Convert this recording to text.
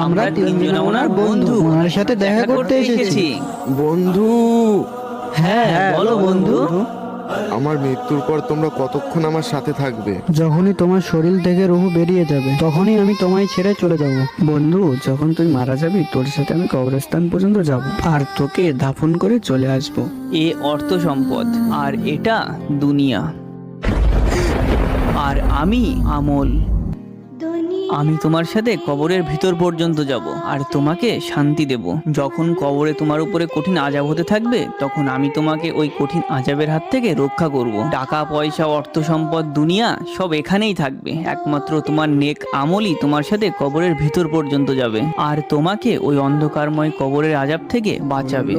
আমরা তিনজন ওনার বন্ধু, ওনার সাথে দেখা করতে এসেছি। বন্ধু, হ্যাঁ বলো বন্ধু। আমার মৃত্যুর পর তোমরা কতক্ষণ আমার সাথে থাকবে? যখনই তোমার শরীর থেকে রুহ বেরিয়ে যাবে তখনই আমি তোমায় ছেড়ে চলে যাব। বন্ধু, যখন তুই মারা যাবি তোর সাথে আমি কবরস্থান পর্যন্ত যাব আর তোকে দাফন করে চলে আসব। এ অর্থ সম্পদ, আর এটা দুনিয়া। আর আমি আমল। আমি তোমার সাথে কবরের ভিতর পর্যন্ত যাব আর তোমাকে শান্তি দেব। যখন কবরে তোমার উপরে কঠিন আযাব হতে থাকবে তখন আমি তোমাকে ওই কঠিন আযাবের হাত থেকে রক্ষা করব। টাকা পয়সা অর্থ সম্পদ দুনিয়া সব এখানেই থাকবে, একমাত্র তোমার নেক আমলই তোমার সাথে কবরের ভিতর পর্যন্ত যাবে আর তোমাকে ওই অন্ধকারময় কবরের আযাব থেকে বাঁচাবে।